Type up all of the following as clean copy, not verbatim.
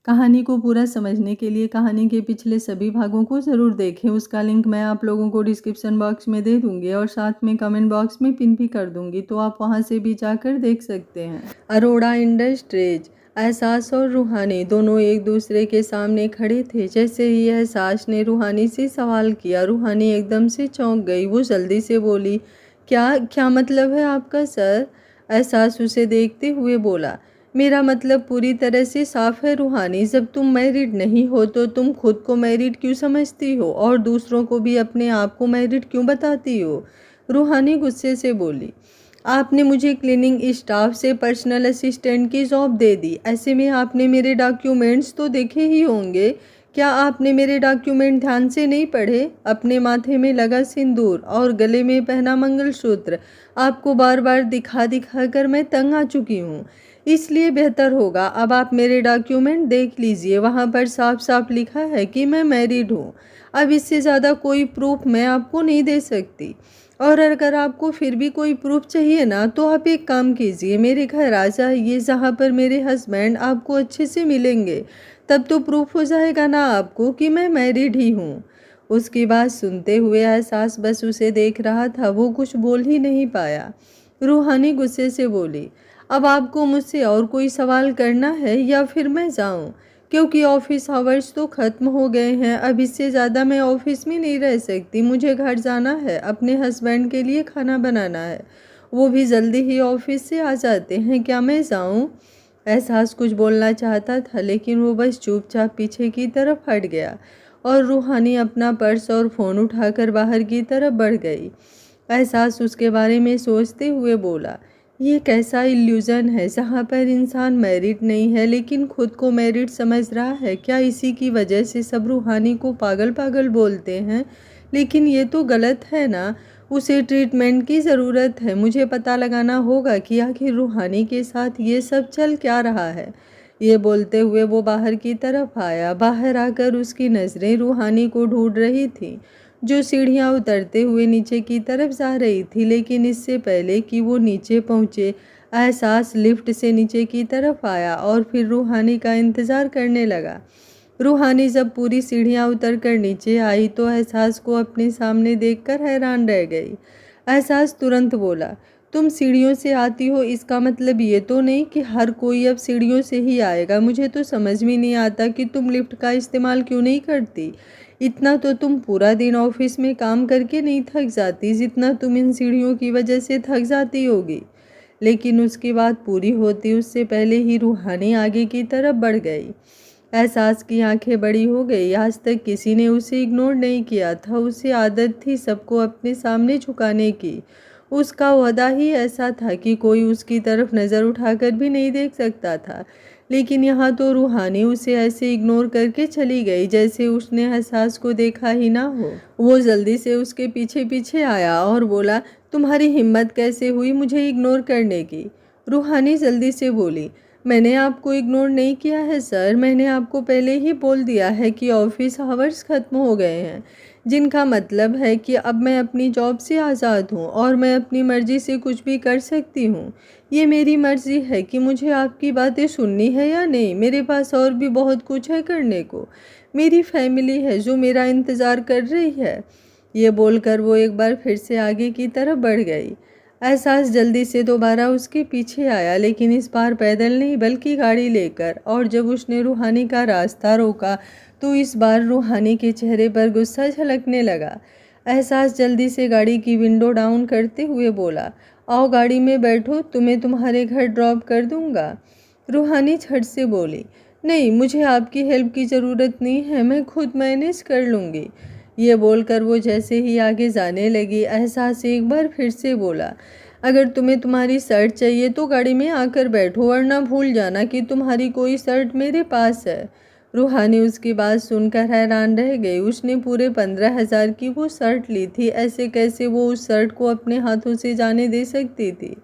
कहानी को पूरा समझने के लिए कहानी के पिछले सभी भागों को ज़रूर देखें। उसका लिंक मैं आप लोगों को डिस्क्रिप्शन बॉक्स में दे दूंगी और साथ में कमेंट बॉक्स में पिन भी कर दूंगी, तो आप वहां से भी जाकर देख सकते हैं। अरोड़ा इंडस्ट्रीज। एहसास और रूहानी दोनों एक दूसरे के सामने खड़े थे। जैसे ही एहसास ने रूहानी से सवाल किया, रूहानी एकदम से चौंक गई। वो जल्दी से बोली, क्या क्या मतलब है आपका सर? एहसास उसे देखते हुए बोला, मेरा मतलब पूरी तरह से साफ है रूहानी। जब तुम मैरिड नहीं हो तो तुम खुद को मैरिड क्यों समझती हो और दूसरों को भी अपने आप को मैरिड क्यों बताती हो? रूहानी गुस्से से बोली, आपने मुझे क्लीनिंग स्टाफ से पर्सनल असिस्टेंट की जॉब दे दी। ऐसे में आपने मेरे डॉक्यूमेंट्स तो देखे ही होंगे। क्या आपने मेरे डॉक्यूमेंट ध्यान से नहीं पढ़े? अपने माथे में लगा सिंदूर और गले में पहना मंगलसूत्र आपको बार बार दिखा दिखा कर मैं तंग आ चुकी हूँ। इसलिए बेहतर होगा अब आप मेरे डॉक्यूमेंट देख लीजिए। वहाँ पर साफ साफ लिखा है कि मैं मैरिड हूँ। अब इससे ज़्यादा कोई प्रूफ मैं आपको नहीं दे सकती। और अगर आपको फिर भी कोई प्रूफ चाहिए ना, तो आप एक काम कीजिए, मेरे घर आ जाइए जहाँ पर मेरे हस्बैंड आपको अच्छे से मिलेंगे। तब तो प्रूफ हो जाएगा ना आपको कि मैं मैरिड ही हूँ। उसकी बात सुनते हुए एहसास बस उसे देख रहा था, वो कुछ बोल ही नहीं पाया। रूहानी गुस्से से बोली, अब आपको मुझसे और कोई सवाल करना है या फिर मैं जाऊं? क्योंकि ऑफिस आवर्स तो ख़त्म हो गए हैं। अब इससे ज़्यादा मैं ऑफिस में नहीं रह सकती। मुझे घर जाना है, अपने हस्बैंड के लिए खाना बनाना है। वो भी जल्दी ही ऑफिस से आ जाते हैं। क्या मैं जाऊं? एहसास कुछ बोलना चाहता था, लेकिन वो बस चुपचाप पीछे की तरफ हट गया और रूहानी अपना पर्स और फ़ोन उठाकर बाहर की तरफ बढ़ गई। एहसास उसके बारे में सोचते हुए बोला, ये कैसा इल्यूज़न है जहाँ पर इंसान मैरिड नहीं है लेकिन खुद को मैरिड समझ रहा है। क्या इसी की वजह से सब रूहानी को पागल पागल बोलते हैं? लेकिन ये तो गलत है ना। उसे ट्रीटमेंट की ज़रूरत है। मुझे पता लगाना होगा कि आखिर रूहानी के साथ ये सब चल क्या रहा है। ये बोलते हुए वो बाहर की तरफ आया। बाहर आकर उसकी नज़रें रूहानी को ढूंढ रही थी, जो सीढ़ियाँ उतरते हुए नीचे की तरफ जा रही थी। लेकिन इससे पहले कि वो नीचे पहुँचे, एहसास लिफ्ट से नीचे की तरफ आया और फिर रूहानी का इंतज़ार करने लगा। रूहानी जब पूरी सीढ़ियाँ उतर कर नीचे आई तो एहसास को अपने सामने देखकर हैरान रह गई। एहसास तुरंत बोला, तुम सीढ़ियों से आती हो, इसका मतलब ये तो नहीं कि हर कोई अब सीढ़ियों से ही आएगा। मुझे तो समझ में नहीं आता कि तुम लिफ्ट का इस्तेमाल क्यों नहीं करती। इतना तो तुम पूरा दिन ऑफिस में काम करके नहीं थक जाती जितना तुम इन सीढ़ियों की वजह से थक जाती होगी। लेकिन उसकी बात पूरी होती उससे पहले ही रूहानी आगे की तरफ बढ़ गई। एहसास की आंखें बड़ी हो गई। आज तक किसी ने उसे इग्नोर नहीं किया था। उसे आदत थी सबको अपने सामने झुकाने की। उसका वादा ही ऐसा था कि कोई उसकी तरफ नज़र उठाकर भी नहीं देख सकता था। लेकिन यहाँ तो रूहानी उसे ऐसे इग्नोर करके चली गई जैसे उसने एहसास को देखा ही ना हो। वो जल्दी से उसके पीछे पीछे आया और बोला, तुम्हारी हिम्मत कैसे हुई मुझे इग्नोर करने की? रूहानी जल्दी से बोली, मैंने आपको इग्नोर नहीं किया है सर। मैंने आपको पहले ही बोल दिया है कि ऑफिस आवर्स ख़त्म हो गए हैं, जिनका मतलब है कि अब मैं अपनी जॉब से आज़ाद हूँ और मैं अपनी मर्ज़ी से कुछ भी कर सकती हूँ। ये मेरी मर्ज़ी है कि मुझे आपकी बातें सुननी है या नहीं। मेरे पास और भी बहुत कुछ है करने को। मेरी फैमिली है जो मेरा इंतज़ार कर रही है। ये बोलकर वो एक बार फिर से आगे की तरफ बढ़ गई। एहसास जल्दी से दोबारा उसके पीछे आया, लेकिन इस बार पैदल नहीं बल्कि गाड़ी लेकर। और जब उसने रूहानी का रास्ता रोका तो इस बार रूहानी के चेहरे पर गुस्सा झलकने लगा। एहसास जल्दी से गाड़ी की विंडो डाउन करते हुए बोला, आओ गाड़ी में बैठो, तुम्हें तुम्हारे घर ड्रॉप कर दूंगा। रूहानी झट से बोली, नहीं, मुझे आपकी हेल्प की ज़रूरत नहीं है, मैं खुद मैनेज कर लूँगी। ये बोलकर वो जैसे ही आगे जाने लगी, एहसास एक बार फिर से बोला, अगर तुम्हें तुम्हारी शर्ट चाहिए तो गाड़ी में आकर बैठो, वरना भूल जाना कि तुम्हारी कोई शर्ट मेरे पास है। रूहानी उसकी बात सुनकर हैरान रह गई। उसने पूरे 15,000 की वो शर्ट ली थी। ऐसे कैसे वो उस शर्ट को अपने हाथों से जाने दे सकती थी?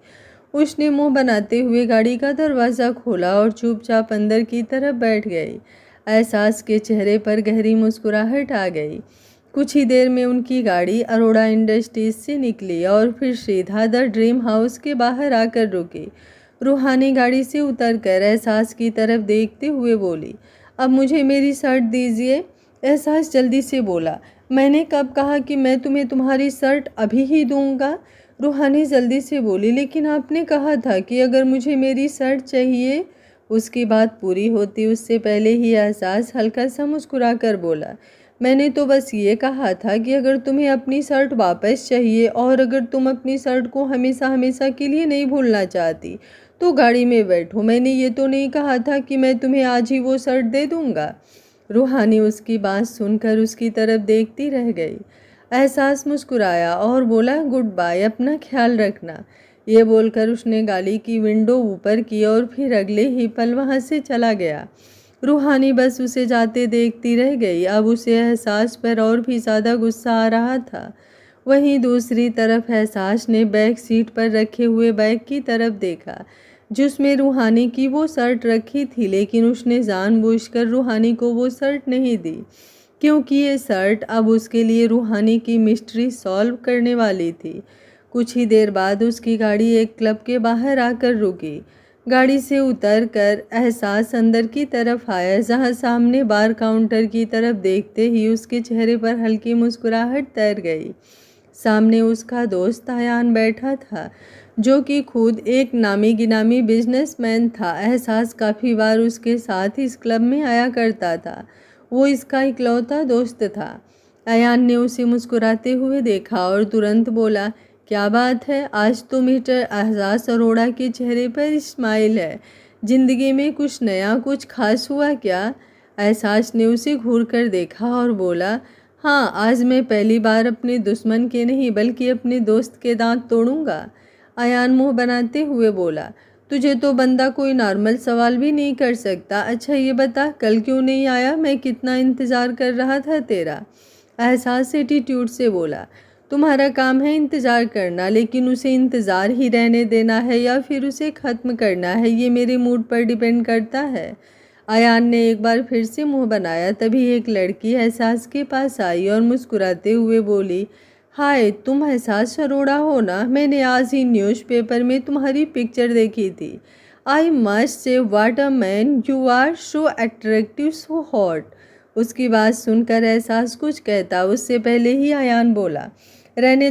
उसने मुंह बनाते हुए गाड़ी का दरवाज़ा खोला और चुपचाप अंदर की तरफ बैठ गई। एहसास के चेहरे पर गहरी मुस्कुराहट आ गई। कुछ ही देर में उनकी गाड़ी अरोड़ा इंडस्ट्रीज से निकली और फिर सीधा द ड्रीम हाउस के बाहर आकर रुकी। रूहानी गाड़ी से उतरकर एहसास की तरफ देखते हुए बोली, अब मुझे मेरी शर्ट दीजिए। एहसास जल्दी से बोला। मैंने कब कहा कि मैं तुम्हें तुम्हारी शर्ट अभी ही दूंगा? रूहानी जल्दी से बोली। लेकिन आपने कहा था कि अगर मुझे मेरी शर्ट चाहिए। उसकी बात पूरी होती उससे पहले ही एहसास हल्का सा मुस्कुरा कर बोला। मैंने तो बस ये कहा था कि अगर तुम्हें अपनी शर्ट वापस चाहिए और अगर तुम अपनी शर्ट को हमेशा हमेशा के लिए नहीं भूलना चाहती तो गाड़ी में बैठो। मैंने ये तो नहीं कहा था कि मैं तुम्हें आज ही वो शर्ट दे दूंगा। रूहानी उसकी बात सुनकर उसकी तरफ देखती रह गई। एहसास मुस्कुराया और बोला, गुड बाय, अपना ख्याल रखना। ये बोलकर उसने गाड़ी की विंडो ऊपर की और फिर अगले ही पल वहाँ से चला गया। रूहानी बस उसे जाते देखती रह गई। अब उसे एहसास पर और भी ज़्यादा गुस्सा आ रहा था। वहीं दूसरी तरफ एहसास ने बैक सीट पर रखे हुए बैग की तरफ देखा जिसमें रूहानी की वो शर्ट रखी थी, लेकिन उसने जानबूझकर रूहानी को वो शर्ट नहीं दी क्योंकि ये शर्ट अब उसके लिए रूहानी की मिस्ट्री सॉल्व करने वाली थी। कुछ ही देर बाद उसकी गाड़ी एक क्लब के बाहर आकर रुकी। गाड़ी से उतरकर एहसास अंदर की तरफ आया जहां सामने बार काउंटर की तरफ देखते ही उसके चेहरे पर हल्की मुस्कुराहट तैर गई। सामने उसका दोस्त अयान बैठा था जो कि खुद एक नामी गिनामी बिजनेसमैन था। एहसास काफ़ी बार उसके साथ इस क्लब में आया करता था। वो इसका इकलौता दोस्त था। अयान ने उसे मुस्कुराते हुए देखा और तुरंत बोला, क्या बात है, आज तो मिस्टर एहसास अरोड़ा के चेहरे पर स्माइल है। जिंदगी में कुछ नया, कुछ खास हुआ क्या? एहसास ने उसे घूर कर देखा और बोला, हाँ, आज मैं पहली बार अपने दुश्मन के नहीं बल्कि अपने दोस्त के दांत तोड़ूंगा। अयान मुंह बनाते हुए बोला, तुझे तो बंदा कोई नॉर्मल सवाल भी नहीं कर सकता। अच्छा ये बता, कल क्यों नहीं आया? मैं कितना इंतज़ार कर रहा था तेरा। एहसास एटीट्यूड से बोला, तुम्हारा काम है इंतज़ार करना, लेकिन उसे इंतज़ार ही रहने देना है या फिर उसे ख़त्म करना है, ये मेरे मूड पर डिपेंड करता है। अयान ने एक बार फिर से मुंह बनाया। तभी एक लड़की एहसास के पास आई और मुस्कुराते हुए बोली, हाय, तुम एहसास अरोड़ा हो ना? मैंने आज ही न्यूज़पेपर में तुम्हारी पिक्चर देखी थी। I must say what a man you are, so attractive, so hot. उसकी बात सुनकर एहसास कुछ कहता उससे पहले ही अयान बोला, रहने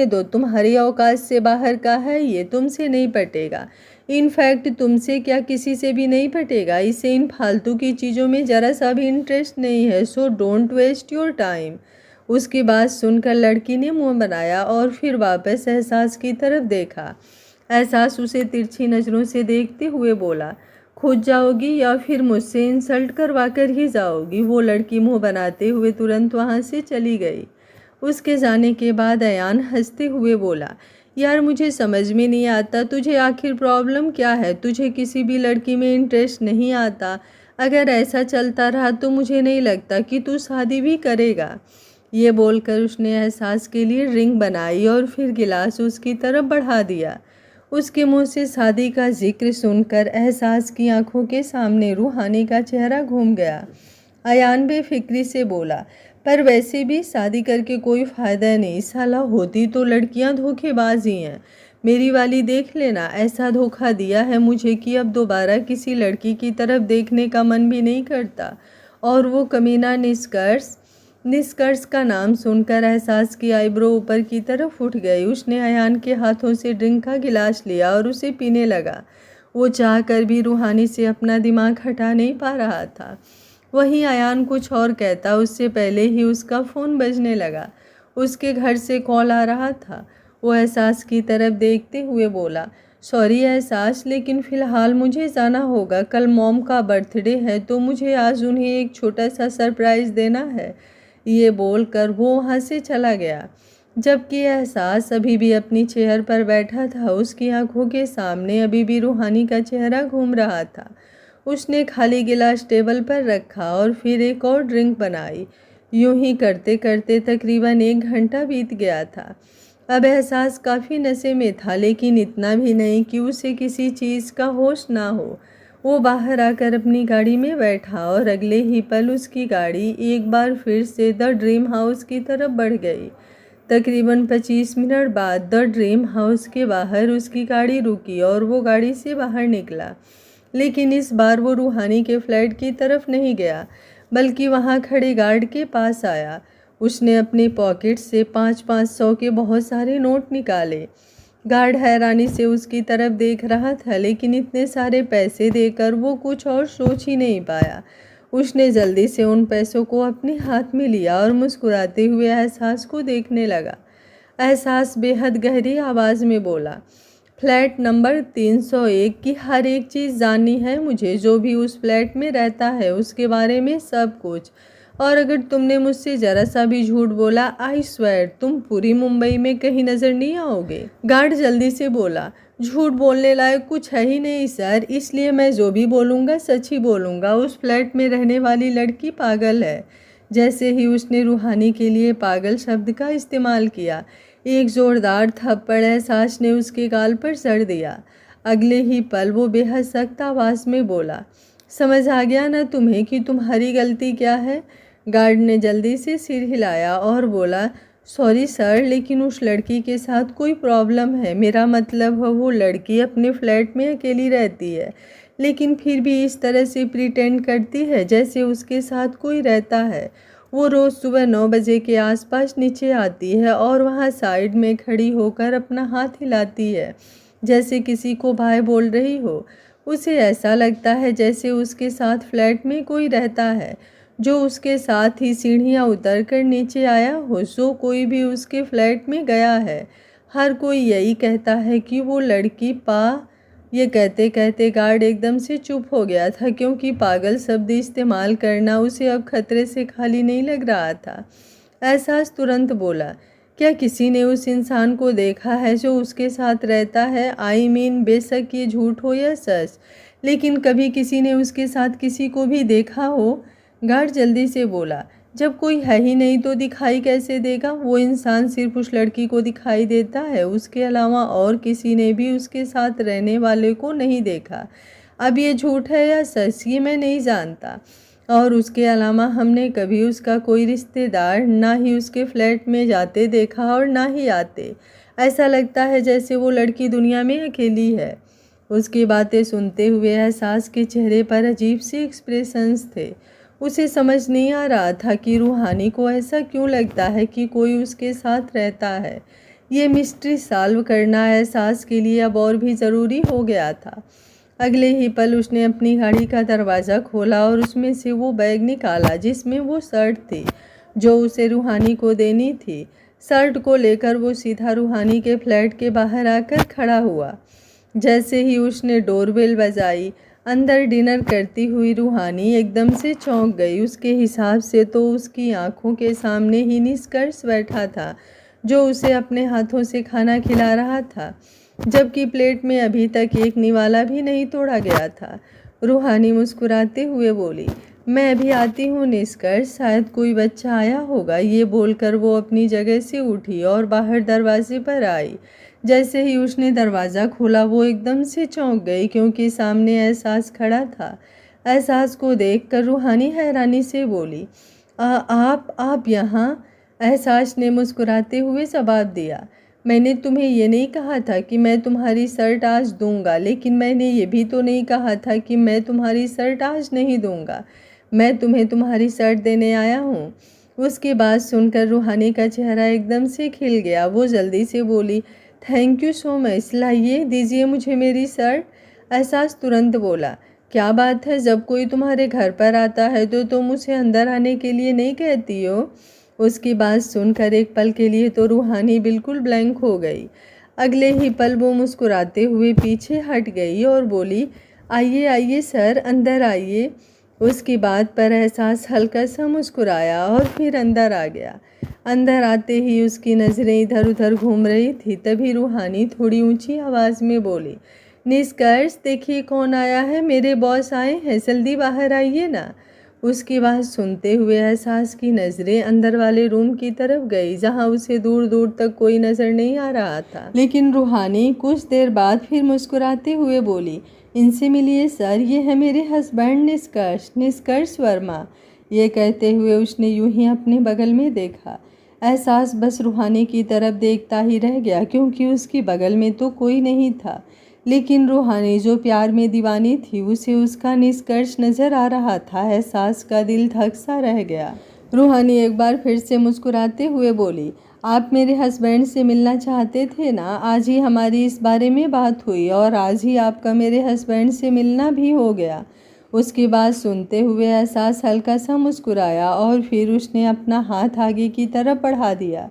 दो, तुम्हारी औकात से बाहर का है ये, तुमसे नहीं पटेगा। इनफैक्ट तुमसे क्या किसी से भी नहीं पटेगा। इसे इन फालतू की चीज़ों में ज़रा सा भी इंटरेस्ट नहीं है, so don't waste your time. उसकी बात सुनकर लड़की ने मुंह बनाया और फिर वापस एहसास की तरफ देखा। एहसास उसे तिरछी नज़रों से देखते हुए बोला, खुद जाओगी या फिर मुझसे इंसल्ट करवा कर ही जाओगी? वो लड़की मुंह बनाते हुए तुरंत वहाँ से चली गई। उसके जाने के बाद अयान हंसते हुए बोला, यार मुझे समझ में नहीं आता तुझे आखिर प्रॉब्लम क्या है? तुझे किसी भी लड़की में इंटरेस्ट नहीं आता? अगर ऐसा चलता रहा तो मुझे नहीं लगता कि तू शादी भी करेगा। ये बोलकर उसने एहसास के लिए रिंग बनाई और फिर गिलास उसकी तरफ बढ़ा दिया। उसके मुंह से शादी का जिक्र सुनकर एहसास की आंखों के सामने रूहानी का चेहरा घूम गया। अयान बेफिक्री से बोला, पर वैसे भी शादी करके कोई फ़ायदा नहीं, साला होती तो लड़कियां धोखेबाज ही हैं। मेरी वाली देख लेना, ऐसा धोखा दिया है मुझे कि अब दोबारा किसी लड़की की तरफ देखने का मन भी नहीं करता। और वो कमीना निष्कर्ष का नाम सुनकर एहसास की आईब्रो ऊपर की तरफ उठ गई। उसने अयान के हाथों से ड्रिंक का गिलास लिया और उसे पीने लगा। वो चाह कर भी रूहानी से अपना दिमाग हटा नहीं पा रहा था। वहीं अयान कुछ और कहता उससे पहले ही उसका फ़ोन बजने लगा। उसके घर से कॉल आ रहा था। वो एहसास की तरफ देखते हुए बोला, सॉरी एहसास, लेकिन फ़िलहाल मुझे जाना होगा। कल मॉम का बर्थडे है तो मुझे आज उन्हें एक छोटा सा सरप्राइज़ देना है। ये बोलकर वो वहाँ से चला गया। जबकि एहसास अभी भी अपनी चेयर पर बैठा था। उसकी आंखों के सामने अभी भी रूहानी का चेहरा घूम रहा था। उसने खाली गिलास टेबल पर रखा और फिर एक और ड्रिंक बनाई। यूं ही करते करते तकरीबन 1 घंटा बीत गया था। अब एहसास काफ़ी नशे में था, लेकिन इतना भी नहीं कि उसे किसी चीज़ का होश ना हो। वो बाहर आकर अपनी गाड़ी में बैठा और अगले ही पल उसकी गाड़ी एक बार फिर से द ड्रीम हाउस की तरफ बढ़ गई। तकरीबन 25 मिनट बाद द ड्रीम हाउस के बाहर उसकी गाड़ी रुकी और वो गाड़ी से बाहर निकला। लेकिन इस बार वो रूहानी के फ्लैट की तरफ नहीं गया, बल्कि वहाँ खड़े गार्ड के पास आया। उसने अपनी पॉकेट से 500 के बहुत सारे नोट निकाले। गार्ड हैरानी से उसकी तरफ देख रहा था, लेकिन इतने सारे पैसे देकर वो कुछ और सोच ही नहीं पाया। उसने जल्दी से उन पैसों को अपने हाथ में लिया और मुस्कुराते हुए एहसास को देखने लगा। एहसास बेहद गहरी आवाज़ में बोला, फ्लैट नंबर 301 की हर एक चीज़ जाननी है मुझे, जो भी उस फ्लैट में रहता है उसके बारे में सब कुछ। और अगर तुमने मुझसे ज़रा सा भी झूठ बोला, आई स्वेयर तुम पूरी मुंबई में कहीं नज़र नहीं आओगे। गार्ड जल्दी से बोला, झूठ बोलने लायक कुछ है ही नहीं सर, इसलिए मैं जो भी बोलूँगा सच ही बोलूँगा। उस फ्लैट में रहने वाली लड़की पागल है। जैसे ही उसने रूहानी के लिए पागल शब्द का इस्तेमाल किया, एक ज़ोरदार थप्पड़ एहसास ने उसके गाल पर जड़ दिया। अगले ही पल वो बेहद सख्त आवाज़ में बोला, समझ आ गया ना तुम्हें कि तुम्हारी गलती क्या है। गार्ड ने जल्दी से सिर हिलाया और बोला, सॉरी सर, लेकिन उस लड़की के साथ कोई प्रॉब्लम है। मेरा मतलब है वो लड़की अपने फ्लैट में अकेली रहती है, लेकिन फिर भी इस तरह से प्रिटेंड करती है जैसे उसके साथ कोई रहता है। वो रोज़ सुबह 9 बजे के आसपास नीचे आती है और वहाँ साइड में खड़ी होकर अपना हाथ हिलाती है, जैसे किसी को बाय बोल रही हो। उसे ऐसा लगता है जैसे उसके साथ फ्लैट में कोई रहता है, जो उसके साथ ही सीढ़ियाँ उतर कर नीचे आया हो। सो कोई भी उसके फ्लैट में गया है, हर कोई यही कहता है कि वो लड़की ये कहते कहते गार्ड एकदम से चुप हो गया था, क्योंकि पागल शब्द इस्तेमाल करना उसे अब खतरे से खाली नहीं लग रहा था। एहसास तुरंत बोला, क्या किसी ने उस इंसान को देखा है जो उसके साथ रहता है? आई मीन बेशक ये झूठ हो या सच, लेकिन कभी किसी ने उसके साथ किसी को भी देखा हो? गार्ड जल्दी से बोला, जब कोई है ही नहीं तो दिखाई कैसे देगा? वो इंसान सिर्फ उस लड़की को दिखाई देता है, उसके अलावा और किसी ने भी उसके साथ रहने वाले को नहीं देखा। अब ये झूठ है या सच ये मैं नहीं जानता। और उसके अलावा हमने कभी उसका कोई रिश्तेदार ना ही उसके फ्लैट में जाते देखा और ना ही आते। ऐसा लगता है जैसे वो लड़की दुनिया में अकेली है। उसकी बातें सुनते हुए एहसास के चेहरे पर अजीब से एक्सप्रेशंस थे। उसे समझ नहीं आ रहा था कि रूहानी को ऐसा क्यों लगता है कि कोई उसके साथ रहता है। ये मिस्ट्री सॉल्व करना एहसास के लिए अब और भी ज़रूरी हो गया था। अगले ही पल उसने अपनी गाड़ी का दरवाज़ा खोला और उसमें से वो बैग निकाला जिसमें वो शर्ट थी जो उसे रूहानी को देनी थी। शर्ट को लेकर वो सीधा रूहानी के फ्लैट के बाहर आकर खड़ा हुआ। जैसे ही उसने डोरबेल बजाई, अंदर डिनर करती हुई रूहानी एकदम से चौंक गई। उसके हिसाब से तो उसकी आंखों के सामने ही निष्कर्ष बैठा था, जो उसे अपने हाथों से खाना खिला रहा था, जबकि प्लेट में अभी तक एक निवाला भी नहीं तोड़ा गया था। रूहानी मुस्कुराते हुए बोली, मैं अभी आती हूँ निष्कर्ष, शायद कोई बच्चा आया होगा। ये बोलकर वो अपनी जगह से उठी और बाहर दरवाजे पर आई। जैसे ही उसने दरवाज़ा खोला वो एकदम से चौंक गई, क्योंकि सामने एहसास खड़ा था। एहसास को देखकर रूहानी हैरानी से बोली, आप यहाँ? एहसास ने मुस्कुराते हुए जवाब दिया, मैंने तुम्हें ये नहीं कहा था कि मैं तुम्हारी शर्ट आज दूंगा, लेकिन मैंने ये भी तो नहीं कहा था कि मैं तुम्हारी शर्ट आज नहीं दूंगा। मैं तुम्हें तुम्हारी शर्ट देने आया हूँ। उसकी बात सुनकर रूहानी का चेहरा एकदम से खिल गया। वो जल्दी से बोली, थैंक यू सो मच, लाइए दीजिए मुझे मेरी शर्ट। एहसास तुरंत बोला, क्या बात है, जब कोई तुम्हारे घर पर आता है तो तुम उसे अंदर आने के लिए नहीं कहती हो? उसकी बात सुनकर एक पल के लिए तो रूहानी बिल्कुल ब्लैंक हो गई। अगले ही पल वो मुस्कुराते हुए पीछे हट गई और बोली, आइए आइए सर, अंदर आइए। उसकी बात पर एहसास हल्का सा मुस्कुराया और फिर अंदर आ गया। अंदर आते ही उसकी नज़रें इधर उधर घूम रही थी। तभी रूहानी थोड़ी ऊंची आवाज़ में बोली, निष्कर्ष देखिए कौन आया है, मेरे बॉस आए हैं, जल्दी बाहर आइए ना। उसकी बात सुनते हुए एहसास की नज़रें अंदर वाले रूम की तरफ गई, जहां उसे दूर दूर तक कोई नज़र नहीं आ रहा था। लेकिन रूहानी कुछ देर बाद फिर मुस्कुराते हुए बोली, इनसे मिलिए सर, ये है मेरे हस्बैंड निष्कर्ष वर्मा। ये कहते हुए उसने यूं ही अपने बगल में देखा। एहसास बस रूहानी की तरफ देखता ही रह गया, क्योंकि उसकी बगल में तो कोई नहीं था। लेकिन रूहानी जो प्यार में दीवानी थी उसे उसका निष्कर्ष नजर आ रहा था। एहसास का दिल थक सा रह गया। रूहानी एक बार फिर से मुस्कुराते हुए बोली, आप मेरे हस्बैंड से मिलना चाहते थे ना? आज ही हमारी इस बारे में बात हुई और आज ही आपका मेरे हस्बैंड से मिलना भी हो गया। उसकी बात सुनते हुए एहसास हल्का सा मुस्कुराया और फिर उसने अपना हाथ आगे की तरफ बढ़ा दिया।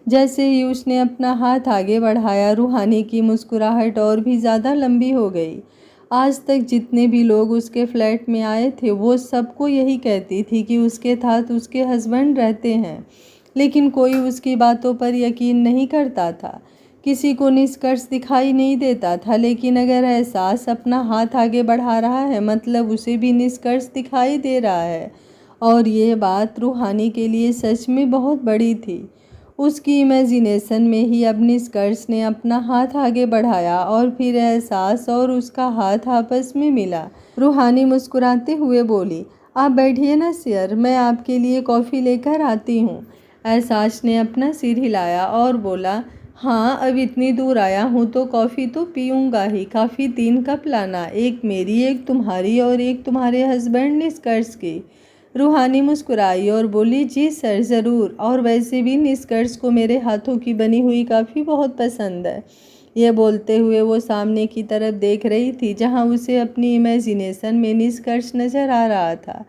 जैसे ही उसने अपना हाथ आगे बढ़ाया, रूहानी की मुस्कुराहट और भी ज़्यादा लंबी हो गई। आज तक जितने भी लोग उसके फ्लैट में आए थे वो सबको यही कहती थी कि उसके साथ उसके हस्बैंड रहते हैं, लेकिन कोई उसकी बातों पर यकीन नहीं करता था। किसी को निष्कर्ष दिखाई नहीं देता था, लेकिन अगर एहसास अपना हाथ आगे बढ़ा रहा है मतलब उसे भी निष्कर्ष दिखाई दे रहा है। और ये बात रूहानी के लिए सच में बहुत बड़ी थी। उसकी इमेजिनेशन में ही अब निष्कर्ष ने अपना हाथ आगे बढ़ाया और फिर एहसास और उसका हाथ आपस में मिला। रूहानी मुस्कुराते हुए बोली, आप बैठिए ना सर, मैं आपके लिए कॉफ़ी लेकर आती हूँ। एहसास ने अपना सिर हिलाया और बोला, हाँ अब इतनी दूर आया हूँ तो कॉफ़ी तो पीऊँगा ही। काफ़ी 3 कप लाना, एक मेरी, एक तुम्हारी और एक तुम्हारे हस्बैंड निष्कर्ष की। रूहानी मुस्कुराई और बोली, जी सर ज़रूर, और वैसे भी निष्कर्ष को मेरे हाथों की बनी हुई काफ़ी बहुत पसंद है। यह बोलते हुए वो सामने की तरफ देख रही थी जहाँ उसे अपनी इमेजिनेशन में निष्कर्ष नज़र आ रहा था।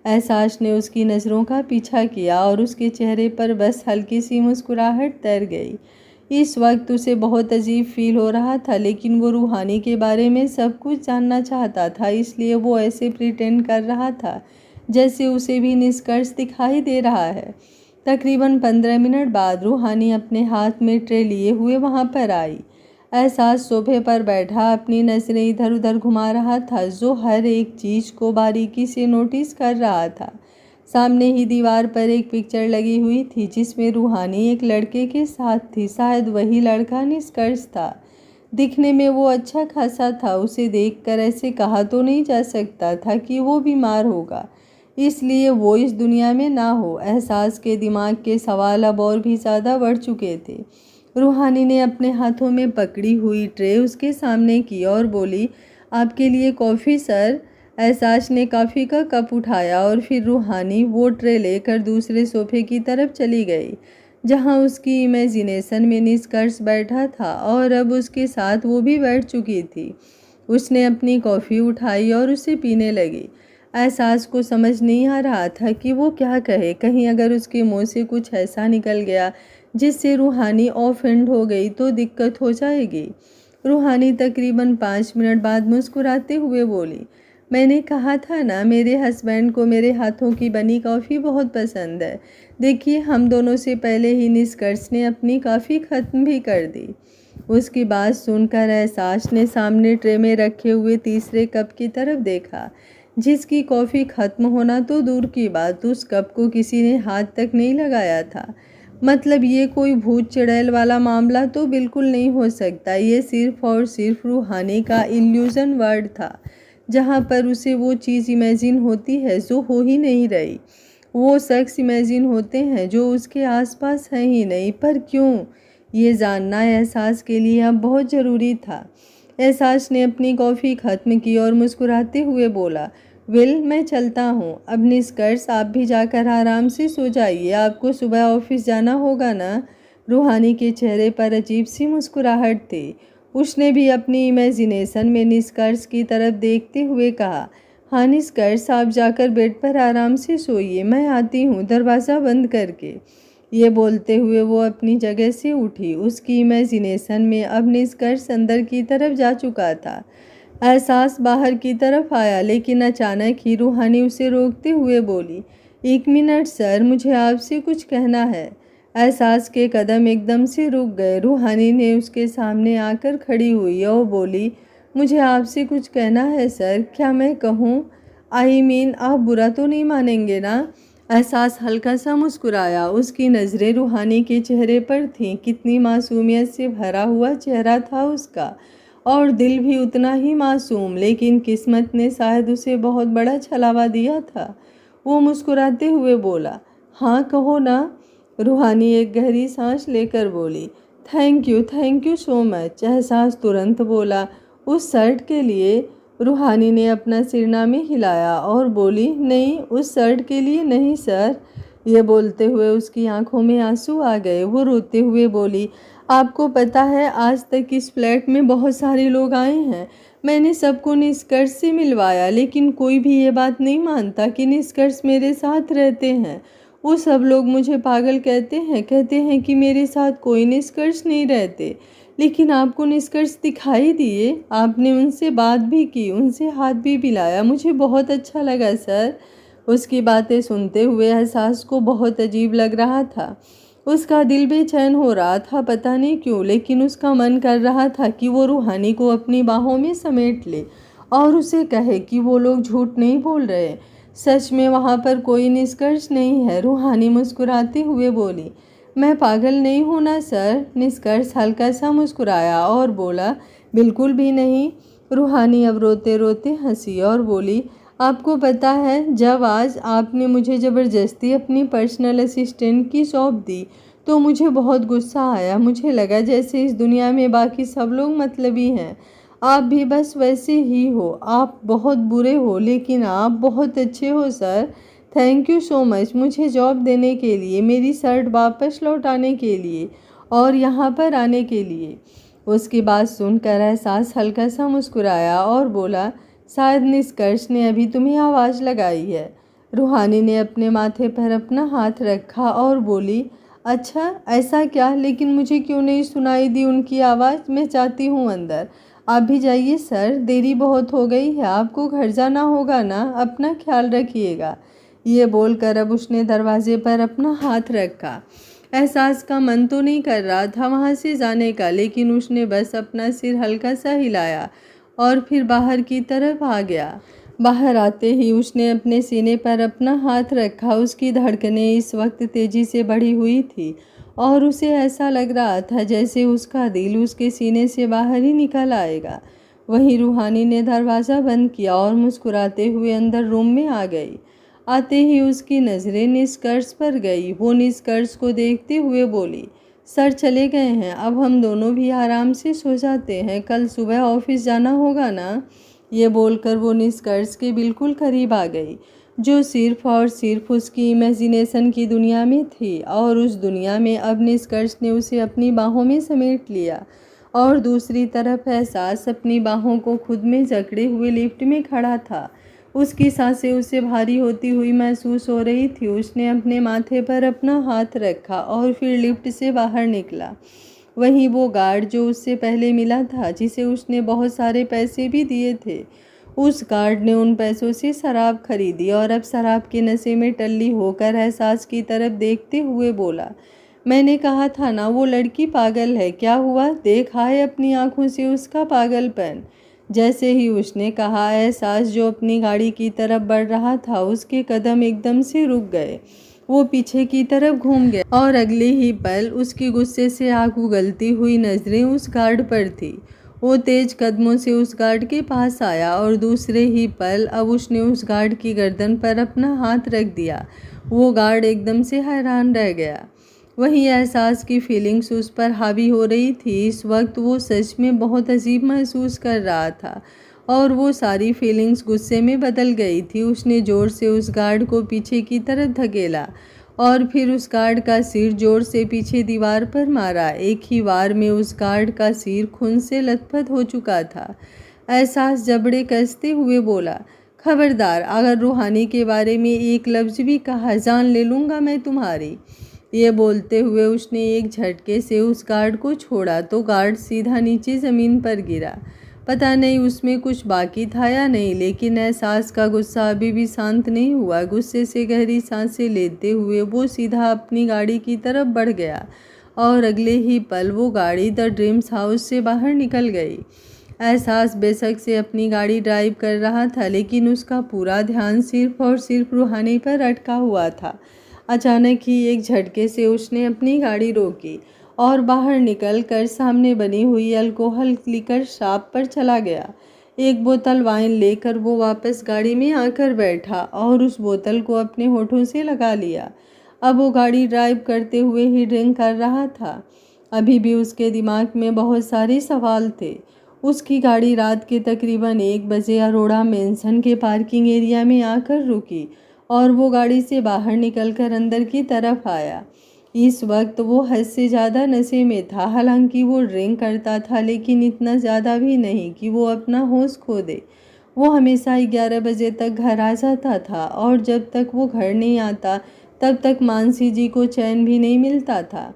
एहसास ने उसकी नज़रों का पीछा किया और उसके चेहरे पर बस हल्की सी मुस्कुराहट तैर गई। इस वक्त उसे बहुत अजीब फील हो रहा था, लेकिन वो रूहानी के बारे में सब कुछ जानना चाहता था, इसलिए वो ऐसे प्रिटेंड कर रहा था जैसे उसे भी निष्कर्ष दिखाई दे रहा है। तकरीबन 15 मिनट बाद रूहानी अपने हाथ में ट्रे लिए हुए वहाँ पर आई। एहसास सोफे पर बैठा अपनी नज़रें इधर उधर घुमा रहा था, जो हर एक चीज़ को बारीकी से नोटिस कर रहा था। सामने ही दीवार पर एक पिक्चर लगी हुई थी जिसमें रूहानी एक लड़के के साथ थी। शायद वही लड़का निष्कर्ष था। दिखने में वो अच्छा खासा था। उसे देखकर ऐसे कहा तो नहीं जा सकता था कि वो बीमार होगा, इसलिए वो इस दुनिया में ना हो। एहसास के दिमाग के सवाल अब और भी ज़्यादा बढ़ चुके थे। रूहानी ने अपने हाथों में पकड़ी हुई ट्रे उसके सामने की और बोली, आपके लिए कॉफ़ी सर। एहसास ने कॉफ़ी का कप उठाया और फिर रूहानी वो ट्रे लेकर दूसरे सोफे की तरफ चली गई जहां उसकी इमेजिनेशन में निष्कर्ष बैठा था और अब उसके साथ वो भी बैठ चुकी थी। उसने अपनी कॉफ़ी उठाई और उसे पीने लगी। एहसास को समझ नहीं आ रहा था कि वो क्या कहे। कहीं अगर उसके मुंह से कुछ ऐसा निकल गया जिससे रूहानी ऑफेंड हो गई तो दिक्कत हो जाएगी। रूहानी तकरीबन 5 मिनट बाद मुस्कुराते हुए बोली, मैंने कहा था ना मेरे हस्बैंड को मेरे हाथों की बनी कॉफ़ी बहुत पसंद है। देखिए हम दोनों से पहले ही निष्कर्ष ने अपनी कॉफ़ी ख़त्म भी कर दी। उसकी बात सुनकर एहसास ने सामने ट्रे में रखे हुए तीसरे कप की तरफ देखा, जिसकी कॉफ़ी ख़त्म होना तो दूर की बात, उस कप को किसी ने हाथ तक नहीं लगाया था। मतलब ये कोई भूत चुड़ैल वाला मामला तो बिल्कुल नहीं हो सकता। ये सिर्फ और सिर्फ रूहानी का इल्यूज़न वर्ड था, जहाँ पर उसे वो चीज़ इमेजिन होती है जो हो ही नहीं रही। वो शख्स इमेजिन होते हैं जो उसके आसपास हैं ही नहीं। पर क्यों, ये जानना एहसास के लिए अब बहुत ज़रूरी था। एहसास ने अपनी कॉफ़ी ख़त्म की और मुस्कुराते हुए बोला, वेल मैं चलता हूँ। अब निष्कर्ष आप भी जाकर आराम से सो जाइए, आपको सुबह ऑफिस जाना होगा ना। रूहानी के चेहरे पर अजीब सी मुस्कुराहट थी। उसने भी अपनी इमेजिनेशन में निष्कर्ष की तरफ देखते हुए कहा, हाँ निष्कर्ष आप जाकर बेड पर आराम से सोइए, मैं आती हूँ दरवाज़ा बंद करके। ये बोलते हुए वो अपनी जगह से उठी। उसकी इमेजिनेशन में अब निष्कर्ष अंदर की तरफ जा चुका था। एहसास बाहर की तरफ आया, लेकिन अचानक ही रूहानी उसे रोकते हुए बोली, 1 मिनट सर, मुझे आपसे कुछ कहना है। एहसास के कदम एकदम से रुक गए। रूहानी ने उसके सामने आकर खड़ी हुई और बोली, मुझे आपसे कुछ कहना है सर, क्या मैं कहूँ? आई मीन आप बुरा तो नहीं मानेंगे ना? एहसास हल्का सा मुस्कुराया। उसकी नज़रें रूहानी के चेहरे पर थीं। कितनी मासूमियत से भरा हुआ चेहरा था उसका, और दिल भी उतना ही मासूम। लेकिन किस्मत ने शायद उसे बहुत बड़ा छलावा दिया था। वो मुस्कुराते हुए बोला, हाँ कहो ना। रूहानी एक गहरी सांस लेकर बोली, थैंक यू सो मच। एहसास तुरंत बोला, उस शर्ट के लिए? रूहानी ने अपना सिरना में हिलाया और बोली, नहीं, उस शर्ट के लिए नहीं सर। ये बोलते हुए उसकी आंखों में आंसू आ गए। वो रोते हुए बोली, आपको पता है आज तक इस फ्लैट में बहुत सारे लोग आए हैं, मैंने सबको निष्कर्ष से मिलवाया, लेकिन कोई भी ये बात नहीं मानता कि निष्कर्ष मेरे साथ रहते हैं। वो सब लोग मुझे पागल कहते हैं कि मेरे साथ कोई निष्कर्ष नहीं रहते, लेकिन आपको निष्कर्ष दिखाई दिए, आपने उनसे बात भी की, उनसे हाथ भी मिलाया, मुझे बहुत अच्छा लगा सर। उसकी बातें सुनते हुए एहसास को बहुत अजीब लग रहा था। उसका दिल बेचैन हो रहा था, पता नहीं क्यों, लेकिन उसका मन कर रहा था कि वो रूहानी को अपनी बाहों में समेट ले और उसे कहे कि वो लोग झूठ नहीं बोल रहे, सच में वहाँ पर कोई निष्कर्ष नहीं है। रूहानी मुस्कुराते हुए बोली, मैं पागल नहीं हूँ ना सर। निष्कर्ष हल्का सा मुस्कुराया और बोला, बिल्कुल भी नहीं। रूहानी अब रोते रोते हंसी और बोली, आपको पता है, जब आज आपने मुझे ज़बरदस्ती अपनी पर्सनल असिस्टेंट की सौंप दी तो मुझे बहुत गुस्सा आया। मुझे लगा जैसे इस दुनिया में बाकी सब लोग मतलबी हैं, आप भी बस वैसे ही हो। आप बहुत बुरे हो लेकिन आप बहुत अच्छे हो sir. Thank you so much मुझे जॉब देने के लिए, मेरी शर्ट वापस लौटाने के लिए और यहाँ पर आने के लिए। उसकी बात सुनकर एहसास हल्का सा मुस्कुराया और बोला, शायद निष्कर्ष ने अभी तुम्हें आवाज़ लगाई है। रूहानी ने अपने माथे पर अपना हाथ रखा और बोली, अच्छा ऐसा क्या, लेकिन मुझे क्यों नहीं सुनाई दी उनकी आवाज़? मैं चाहती हूँ अंदर। आप भी जाइए सर, देरी बहुत हो गई है, आपको घर जाना होगा ना, अपना ख्याल रखिएगा। ये बोलकर अब उसने दरवाजे पर अपना हाथ रखा। एहसास का मन तो नहीं कर रहा था वहाँ से जाने का, लेकिन उसने बस अपना सिर हल्का सा हिलाया और फिर बाहर की तरफ आ गया। बाहर आते ही उसने अपने सीने पर अपना हाथ रखा। उसकी धड़कनें इस वक्त तेज़ी से बढ़ी हुई थी और उसे ऐसा लग रहा था जैसे उसका दिल उसके सीने से बाहर ही निकल आएगा। वहीं रूहानी ने दरवाज़ा बंद किया और मुस्कुराते हुए अंदर रूम में आ गई। आते ही उसकी नज़रें निष्कर्ष पर गई। वो निष्कर्ष को देखते हुए बोली, सर चले गए हैं, अब हम दोनों भी आराम से सो जाते हैं, कल सुबह ऑफिस जाना होगा ना। ये बोलकर वो निष्कर्ष के बिल्कुल करीब आ गई, जो सिर्फ और सिर्फ उसकी इमेजिनेशन की दुनिया में थी, और उस दुनिया में अब निष्कर्ष ने उसे अपनी बाहों में समेट लिया और दूसरी तरफ एहसास अपनी बाहों को खुद में जकड़े हुए लिफ्ट में खड़ा था। उसकी सांसें उसे भारी होती हुई महसूस हो रही थी। उसने अपने माथे पर अपना हाथ रखा और फिर लिफ्ट से बाहर निकला। वहीं वो गार्ड जो उससे पहले मिला था, जिसे उसने बहुत सारे पैसे भी दिए थे, उस गार्ड ने उन पैसों से शराब खरीदी और अब शराब के नशे में टल्ली होकर एहसास की तरफ देखते हुए बोला, मैंने कहा था ना वो लड़की पागल है, क्या हुआ, देखा है अपनी आंखों से उसका पागलपन। जैसे ही उसने कहा, एहसास जो अपनी गाड़ी की तरफ बढ़ रहा था, उसके कदम एकदम से रुक गए। वो पीछे की तरफ घूम गया और अगले ही पल उसकी गुस्से से आग उगलती हुई नज़रें उस गार्ड पर थी। वो तेज कदमों से उस गार्ड के पास आया और दूसरे ही पल अब उसने उस गार्ड की गर्दन पर अपना हाथ रख दिया। वो गार्ड एकदम से हैरान रह गया। वही एहसास की फीलिंग्स उस पर हावी हो रही थी। इस वक्त वो सच में बहुत अजीब महसूस कर रहा था और वो सारी फीलिंग्स गुस्से में बदल गई थी। उसने ज़ोर से उस गार्ड को पीछे की तरफ धकेला और फिर उस गार्ड का सिर जोर से पीछे दीवार पर मारा। एक ही वार में उस गार्ड का सिर खून से लथपथ हो चुका था। एहसास जबड़े कसते हुए बोला, खबरदार, अगर रूहानी के बारे में एक लफ्ज़ भी कहा, जान ले लूँगा मैं तुम्हारी। ये बोलते हुए उसने एक झटके से उस गार्ड को छोड़ा तो गार्ड सीधा नीचे ज़मीन पर गिरा। पता नहीं उसमें कुछ बाकी था या नहीं, लेकिन एहसास का गुस्सा अभी भी शांत नहीं हुआ। गुस्से से गहरी सांसें लेते हुए वो सीधा अपनी गाड़ी की तरफ बढ़ गया और अगले ही पल वो गाड़ी द ड्रीम्स हाउस से बाहर निकल गई। एहसास बेशक से अपनी गाड़ी ड्राइव कर रहा था, लेकिन उसका पूरा ध्यान सिर्फ और सिर्फ रूहानी पर अटका हुआ था। अचानक ही एक झटके से उसने अपनी गाड़ी रोकी और बाहर निकलकर सामने बनी हुई अल्कोहल लिकर शॉप पर चला गया। एक बोतल वाइन लेकर वो वापस गाड़ी में आकर बैठा और उस बोतल को अपने होठों से लगा लिया। अब वो गाड़ी ड्राइव करते हुए ही ड्रिंक कर रहा था। अभी भी उसके दिमाग में बहुत सारे सवाल थे। उसकी गाड़ी रात के तकरीबन 1 बजे अरोड़ा मेंशन के पार्किंग एरिया में आकर रुकी और वो गाड़ी से बाहर निकलकर अंदर की तरफ आया। इस वक्त वो हद से ज़्यादा नशे में था। हालांकि वो ड्रिंक करता था, लेकिन इतना ज़्यादा भी नहीं कि वो अपना होश खो दे। वो हमेशा 11 बजे तक घर आ जाता था और जब तक वो घर नहीं आता तब तक मानसी जी को चैन भी नहीं मिलता था।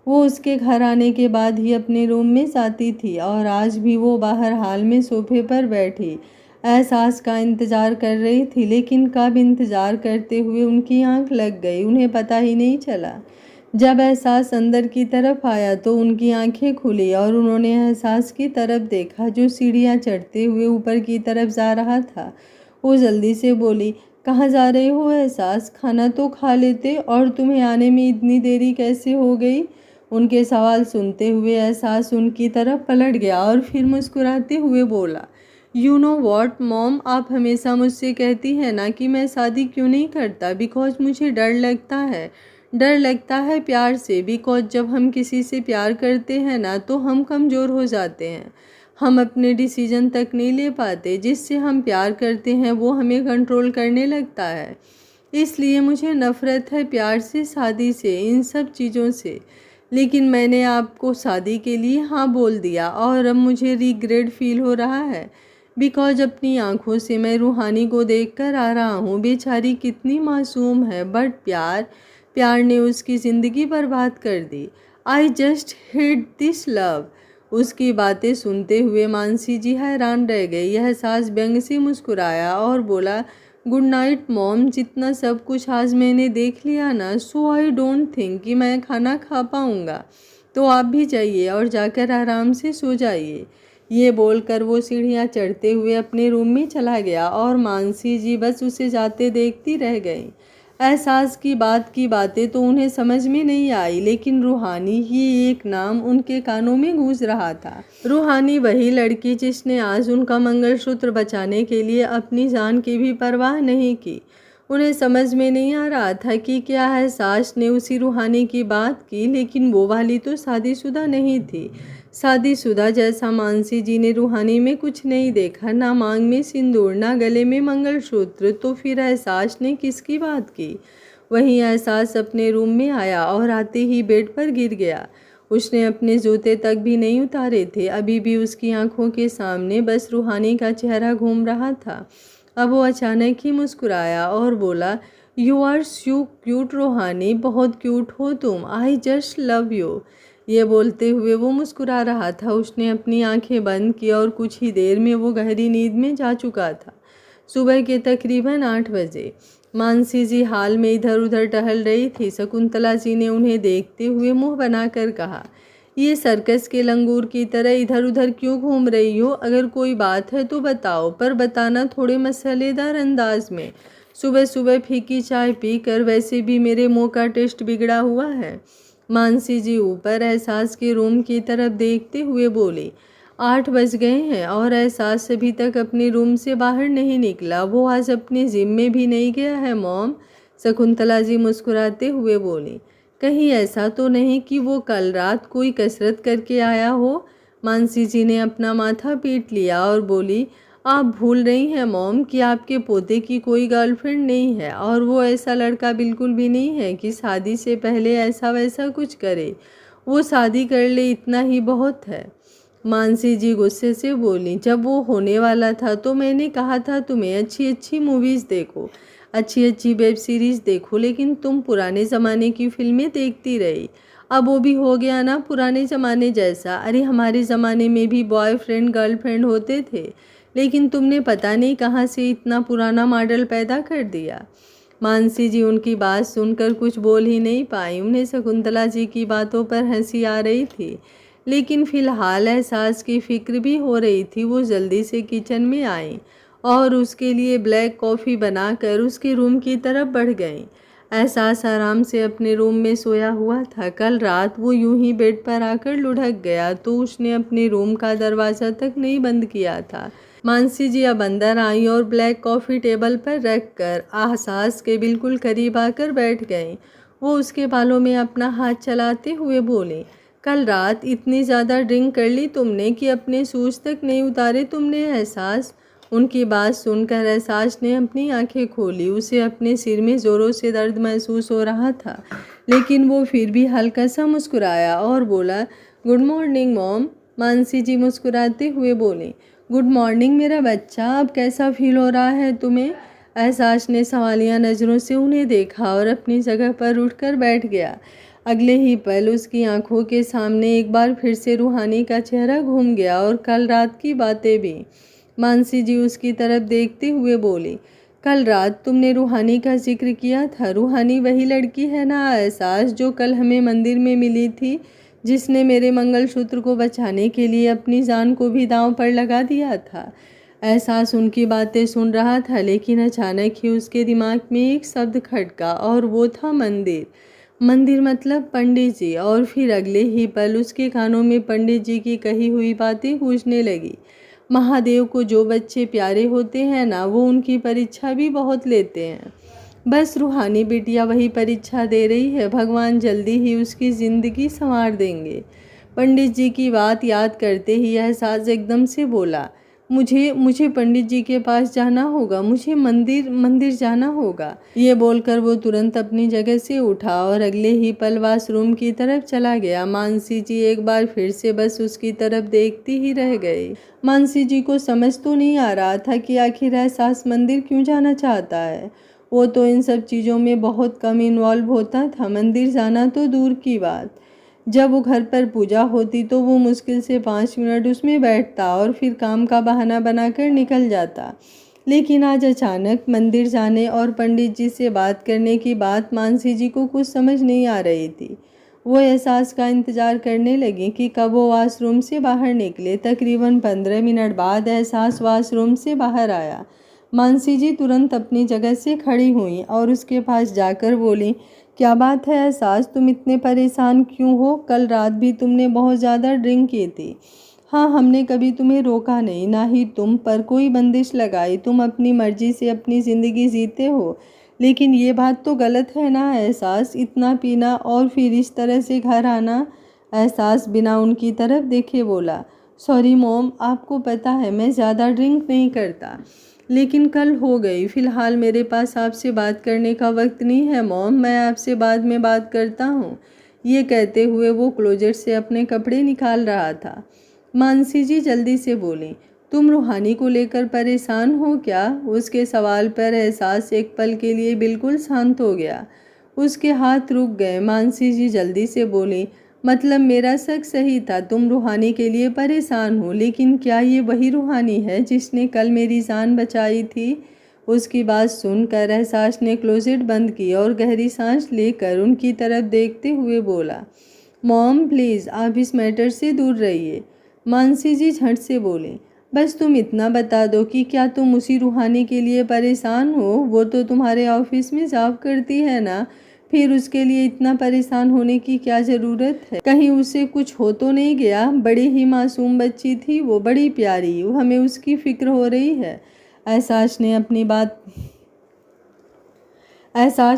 वो उसके घर आने के बाद ही अपने रूम में जाती थी और आज भी वो बाहर हाल में सोफे पर बैठी एहसास का इंतज़ार कर रही थी। लेकिन कब इंतज़ार करते हुए उनकी आंख लग गई, उन्हें पता ही नहीं चला। जब एहसास अंदर की तरफ आया तो उनकी आंखें खुली और उन्होंने एहसास की तरफ देखा जो सीढ़ियाँ चढ़ते हुए ऊपर की तरफ जा रहा था। वो जल्दी से बोली, कहाँ जा रहे हो एहसास? खाना तो खा लेते, और तुम्हें आने में इतनी देरी कैसे हो गई? उनके सवाल सुनते हुए एहसास उनकी तरफ पलट गया और फिर मुस्कुराते हुए बोला, यू नो वॉट मॉम, आप हमेशा मुझसे कहती हैं ना कि मैं शादी क्यों नहीं करता, बिकॉज मुझे डर लगता है। डर लगता है प्यार से, बिकॉज जब हम किसी से प्यार करते हैं ना तो हम कमज़ोर हो जाते हैं। हम अपने डिसीजन तक नहीं ले पाते। जिससे हम प्यार करते हैं वो हमें कंट्रोल करने लगता है। इसलिए मुझे नफ़रत है प्यार से, शादी से, इन सब चीज़ों से। लेकिन मैंने आपको शादी के लिए हाँ बोल दिया और अब मुझे रिग्रेट फील हो रहा है, बिकॉज अपनी आंखों से मैं रूहानी को देखकर आ रहा हूँ। बेचारी कितनी मासूम है, बट प्यार ने उसकी ज़िंदगी बर्बाद कर दी। I just hate this love. उसकी बातें सुनते हुए मानसी जी हैरान रह गई। यह एहसास व्यंग से मुस्कुराया और बोला, गुड नाइट मॉम, जितना सब कुछ आज मैंने देख लिया ना, सो आई डोंट थिंक कि मैं खाना खा पाऊँगा। तो आप भी जाइए और जाकर आराम से सो जाइए। ये बोलकर वो सीढ़ियाँ चढ़ते हुए अपने रूम में चला गया और मानसी जी बस उसे जाते देखती रह गई। एहसास की बातें तो उन्हें समझ में नहीं आई, लेकिन रूहानी ही एक नाम उनके कानों में गूंज रहा था। रूहानी वही लड़की जिसने आज उनका मंगलसूत्र बचाने के लिए अपनी जान की भी परवाह नहीं की। उन्हें समझ में नहीं आ रहा था कि क्या एहसास ने उसी रूहानी की बात की, लेकिन वो वाली तो शादीशुदा नहीं थी। शादीशुदा जैसा मानसी जी ने रूहानी में कुछ नहीं देखा, ना मांग में सिंदूर, ना गले में मंगलसूत्र। तो फिर एहसास ने किसकी बात की? वहीं एहसास अपने रूम में आया और आते ही बेड पर गिर गया। उसने अपने जूते तक भी नहीं उतारे थे। अभी भी उसकी आंखों के सामने बस रूहानी का चेहरा घूम रहा था। अब वो अचानक ही मुस्कुराया और बोला, यू आर सो क्यूट रूहानी, बहुत क्यूट हो तुम, आई जस्ट लव यू। ये बोलते हुए वो मुस्कुरा रहा था। उसने अपनी आंखें बंद की और कुछ ही देर में वो गहरी नींद में जा चुका था। सुबह के तकरीबन 8 बजे मानसी जी हाल में इधर उधर टहल रही थी। शकुंतला जी ने उन्हें देखते हुए मुंह बनाकर कहा, ये सर्कस के लंगूर की तरह इधर उधर क्यों घूम रही हो? अगर कोई बात है तो बताओ, पर बताना थोड़े मसालेदार अंदाज में। सुबह सुबह फीकी चाय पीकर वैसे भी मेरे मुंह का टेस्ट बिगड़ा हुआ है। मानसी जी ऊपर एहसास के रूम की तरफ देखते हुए बोली, 8 बज गए हैं और एहसास अभी तक अपने रूम से बाहर नहीं निकला। वो आज अपने जिम में भी नहीं गया है मॉम। शकुंतला जी मुस्कुराते हुए बोली, कहीं ऐसा तो नहीं कि वो कल रात कोई कसरत करके आया हो? मानसी जी ने अपना माथा पीट लिया और बोली, आप भूल रही हैं मॉम कि आपके पोते की कोई गर्लफ्रेंड नहीं है, और वो ऐसा लड़का बिल्कुल भी नहीं है कि शादी से पहले ऐसा वैसा कुछ करे। वो शादी कर ले, इतना ही बहुत है। मानसी जी गुस्से से बोली, जब वो होने वाला था तो मैंने कहा था तुम्हें अच्छी अच्छी मूवीज़ देखो, अच्छी अच्छी वेब सीरीज़ देखो, लेकिन तुम पुराने ज़माने की फिल्में देखती रही। अब वो भी हो गया ना पुराने ज़माने जैसा। अरे हमारे ज़माने में भी बॉयफ्रेंड गर्लफ्रेंड होते थे, लेकिन तुमने पता नहीं कहाँ से इतना पुराना मॉडल पैदा कर दिया। मानसी जी उनकी बात सुनकर कुछ बोल ही नहीं पाई। उन्हें शकुंतला जी की बातों पर हंसी आ रही थी, लेकिन फिलहाल एहसास की फिक्र भी हो रही थी। वो जल्दी से किचन में आई और उसके लिए ब्लैक कॉफ़ी बनाकर उसके रूम की तरफ बढ़ गई। एहसास आराम से अपने रूम में सोया हुआ था। कल रात वो यूं ही बेड पर आकर लुढ़क गया तो उसने अपने रूम का दरवाज़ा तक नहीं बंद किया था। मानसी जी अब अंदर आई और ब्लैक कॉफ़ी टेबल पर रखकर एहसास के बिल्कुल करीब आकर बैठ गई। वो उसके बालों में अपना हाथ चलाते हुए बोली, कल रात इतनी ज़्यादा ड्रिंक कर ली तुमने कि अपने शूज़ तक नहीं उतारे तुमने एहसास। उनकी बात सुनकर एहसास ने अपनी आंखें खोली। उसे अपने सिर में ज़ोरों से दर्द महसूस हो रहा था, लेकिन वो फिर भी हल्का सा मुस्कुराया और बोला, गुड मॉर्निंग मॉम। मानसी जी मुस्कुराते हुए बोली, गुड मॉर्निंग मेरा बच्चा, अब कैसा फील हो रहा है तुम्हें? एहसास ने सवालिया नज़रों से उन्हें देखा और अपनी जगह पर उठकर बैठ गया। अगले ही पल उसकी आंखों के सामने एक बार फिर से रूहानी का चेहरा घूम गया और कल रात की बातें भी। मानसी जी उसकी तरफ देखते हुए बोली, कल रात तुमने रूहानी का जिक्र किया था। रूहानी वही लड़की है ना एहसास, जो कल हमें मंदिर में मिली थी, जिसने मेरे मंगलसूत्र को बचाने के लिए अपनी जान को भी दांव पर लगा दिया था। एहसास उनकी बातें सुन रहा था, लेकिन अचानक ही उसके दिमाग में एक शब्द खटका और वो था मंदिर। मंदिर मतलब पंडित जी। और फिर अगले ही पल उसके कानों में पंडित जी की कही हुई बातें गूंजने लगी। महादेव को जो बच्चे प्यारे होते हैं ना, वो उनकी परीक्षा भी बहुत लेते हैं। बस रूहानी बिटिया वही परीक्षा दे रही है। भगवान जल्दी ही उसकी ज़िंदगी संवार देंगे। पंडित जी की बात याद करते ही एहसास एकदम से बोला, मुझे मुझे पंडित जी के पास जाना होगा, मुझे मंदिर जाना होगा। ये बोलकर वो तुरंत अपनी जगह से उठा और अगले ही पल वॉशरूम की तरफ चला गया। मानसी जी एक बार फिर से बस उसकी तरफ देखती ही रह गई। मानसी जी को समझ तो नहीं आ रहा था कि आखिर एहसास मंदिर क्यों जाना चाहता है। वो तो इन सब चीज़ों में बहुत कम इन्वॉल्व होता था। मंदिर जाना तो दूर की बात, जब वो घर पर पूजा होती तो वो मुश्किल से 5 मिनट उसमें बैठता और फिर काम का बहाना बनाकर निकल जाता। लेकिन आज अचानक मंदिर जाने और पंडित जी से बात करने की बात मानसी जी को कुछ समझ नहीं आ रही थी। वो एहसास का इंतज़ार करने लगी कि कब वो वॉशरूम से बाहर निकले। तकरीबन 15 मिनट बाद एहसास वॉशरूम से बाहर आया। मानसी जी तुरंत अपनी जगह से खड़ी हुई और उसके पास जाकर बोली, क्या बात है एहसास, तुम इतने परेशान क्यों हो? कल रात भी तुमने बहुत ज़्यादा ड्रिंक की थी। हाँ, हमने कभी तुम्हें रोका नहीं, ना ही तुम पर कोई बंदिश लगाई। तुम अपनी मर्जी से अपनी ज़िंदगी जीते हो। लेकिन ये बात तो गलत है ना एहसास, इतना पीना और फिर इस तरह से घर आना। एहसास बिना उनकी तरफ देखे बोला, सॉरी मॉम, आपको पता है मैं ज़्यादा ड्रिंक नहीं करता, लेकिन कल हो गई। फ़िलहाल मेरे पास आपसे बात करने का वक्त नहीं है मॉम, मैं आपसे बाद में बात करता हूँ। ये कहते हुए वो क्लोजेट से अपने कपड़े निकाल रहा था। मानसी जी जल्दी से बोली, तुम रूहानी को लेकर परेशान हो क्या? उसके सवाल पर एहसास एक पल के लिए बिल्कुल शांत हो गया। उसके हाथ रुक गए। मानसी जी जल्दी से बोली, मतलब मेरा शक सही था, तुम रूहानी के लिए परेशान हो, लेकिन क्या ये वही रूहानी है जिसने कल मेरी जान बचाई थी? उसकी बात सुनकर एहसास ने क्लोजेट बंद की और गहरी सांस लेकर उनकी तरफ देखते हुए बोला, मॉम प्लीज़ आप इस मैटर से दूर रहिए। मानसी जी झट से बोली, बस तुम इतना बता दो कि क्या तुम उसी रूहानी के लिए परेशान हो? वो तो तुम्हारे ऑफिस में जॉब करती है ना, फिर उसके लिए इतना परेशान होने की क्या ज़रूरत है? कहीं उसे कुछ हो तो नहीं गया? बड़ी ही मासूम बच्ची थी वो, बड़ी प्यारी, हमें उसकी फ़िक्र हो रही है। एहसास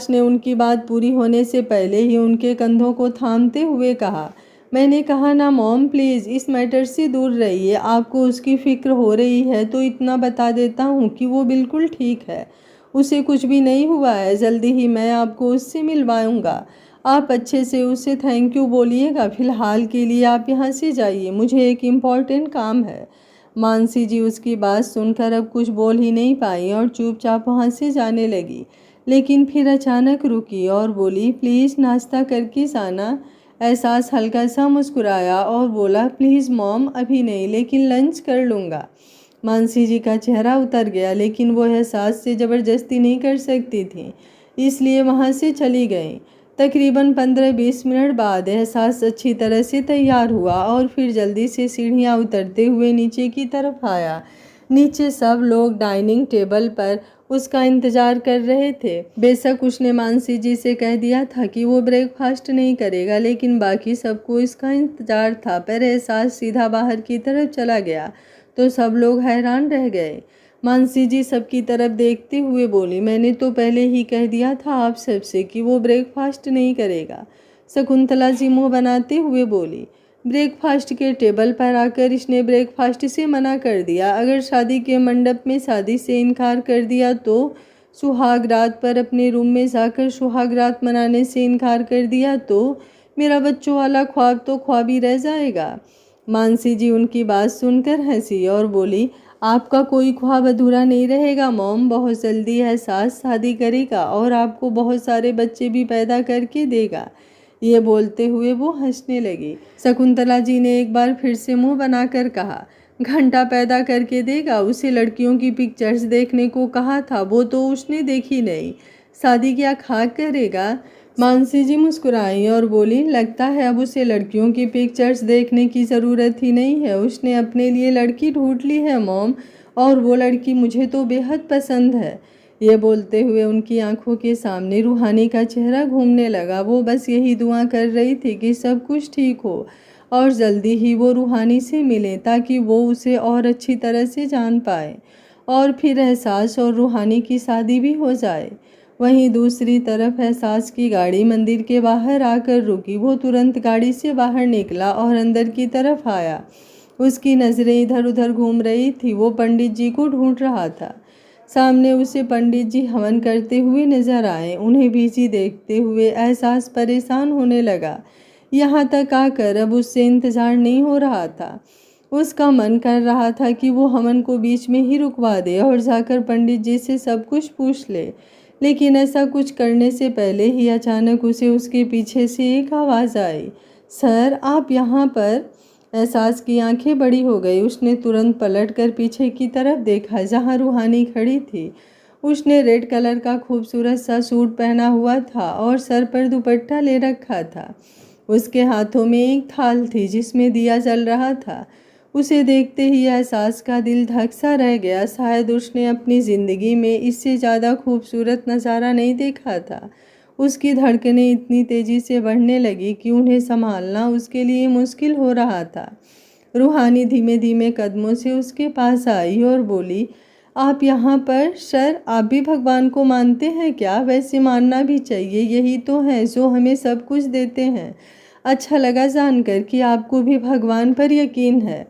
ने उनकी बात पूरी होने से पहले ही उनके कंधों को थामते हुए कहा, मैंने कहा ना मॉम, प्लीज़ इस मैटर से दूर रहिए। आपको उसकी फ़िक्र हो रही है तो इतना बता देता हूँ कि वो बिल्कुल ठीक है, उसे कुछ भी नहीं हुआ है। जल्दी ही मैं आपको उससे मिलवाऊंगा। आप अच्छे से उसे थैंक यू बोलिएगा। फ़िलहाल के लिए आप यहाँ से जाइए, मुझे एक इम्पॉर्टेंट काम है। मानसी जी उसकी बात सुनकर अब कुछ बोल ही नहीं पाई और चुपचाप वहाँ से जाने लगी, लेकिन फिर अचानक रुकी और बोली, प्लीज़ नाश्ता करके जाना। एहसास हल्का सा मुस्कुराया और बोला, प्लीज़ मॉम अभी नहीं, लेकिन लंच कर लूँगा। मानसी जी का चेहरा उतर गया, लेकिन वो एहसास से ज़बरदस्ती नहीं कर सकती थी, इसलिए वहाँ से चली गई। तकरीबन 15-20 मिनट बाद एहसास अच्छी तरह से तैयार हुआ और फिर जल्दी से सीढ़ियाँ उतरते हुए नीचे की तरफ आया। नीचे सब लोग डाइनिंग टेबल पर उसका इंतज़ार कर रहे थे। बेशक उसने मानसी जी से कह दिया था कि वो ब्रेकफास्ट नहीं करेगा, लेकिन बाकी सबको इसका इंतज़ार था। पर एहसास सीधा बाहर की तरफ चला गया तो सब लोग हैरान रह गए। मानसी जी सबकी तरफ देखते हुए बोली, मैंने तो पहले ही कह दिया था आप सबसे कि वो ब्रेकफास्ट नहीं करेगा। शकुंतला जी मुँह बनाते हुए बोली। ब्रेकफास्ट के टेबल पर आकर इसने ब्रेकफास्ट से मना कर दिया। अगर शादी के मंडप में शादी से इनकार कर दिया तो सुहाग रात पर अपने रूम में जाकर सुहाग रात मनाने से इनकार कर दिया तो मेरा बच्चों वाला ख्वाब तो ख्वाब ही रह जाएगा। मानसी जी उनकी बात सुनकर हंसी और बोली, आपका कोई ख्वाब अधूरा नहीं रहेगा मॉम। बहुत जल्दी एहसास शादी करेगा और आपको बहुत सारे बच्चे भी पैदा करके देगा। ये बोलते हुए वो हंसने लगी। शकुंतला जी ने एक बार फिर से मुंह बनाकर कहा, घंटा पैदा करके देगा? उसे लड़कियों की पिक्चर्स देखने को कहा था, वो तो उसने देखी नहीं। शादी क्या खाक करेगा? मानसी जी मुस्कुराई और बोली, लगता है अब उसे लड़कियों की पिक्चर्स देखने की ज़रूरत ही नहीं है। उसने अपने लिए लड़की ढूंढ ली है मॉम, और वो लड़की मुझे तो बेहद पसंद है। ये बोलते हुए उनकी आंखों के सामने रूहानी का चेहरा घूमने लगा। वो बस यही दुआ कर रही थी कि सब कुछ ठीक हो और जल्दी ही वो रूहानी से मिले ताकि वो उसे और अच्छी तरह से जान पाए और फिर एहसास और रूहानी की शादी भी हो जाए। वहीं दूसरी तरफ एहसास की गाड़ी मंदिर के बाहर आकर रुकी। वो तुरंत गाड़ी से बाहर निकला और अंदर की तरफ आया। उसकी नज़रें इधर उधर घूम रही थी। वो पंडित जी को ढूंढ रहा था। सामने उसे पंडित जी हवन करते हुए नजर आए। उन्हें बिजी देखते हुए एहसास परेशान होने लगा। यहाँ तक आकर अब उससे इंतज़ार नहीं हो रहा था। उसका मन कर रहा था कि वो हवन को बीच में ही रुकवा दे और जाकर पंडित जी से सब कुछ पूछ ले, लेकिन ऐसा कुछ करने से पहले ही अचानक उसे उसके पीछे से एक आवाज़ आई, सर आप यहाँ पर? एहसास की आंखें बड़ी हो गई। उसने तुरंत पलटकर पीछे की तरफ देखा जहाँ रूहानी खड़ी थी। उसने रेड कलर का खूबसूरत सा सूट पहना हुआ था और सर पर दुपट्टा ले रखा था। उसके हाथों में एक थाल थी जिसमें दिया जल रहा था। उसे देखते ही एहसास का दिल धक सा रह गया। शायद उसने अपनी ज़िंदगी में इससे ज़्यादा खूबसूरत नज़ारा नहीं देखा था। उसकी धड़कनें इतनी तेज़ी से बढ़ने लगी कि उन्हें संभालना उसके लिए मुश्किल हो रहा था। रूहानी धीमे धीमे कदमों से उसके पास आई और बोली, आप यहाँ पर? सर आप भी भगवान को मानते हैं क्या? वैसे मानना भी चाहिए, यही तो है जो हमें सब कुछ देते हैं। अच्छा लगा जानकर कि आपको भी भगवान पर यकीन है।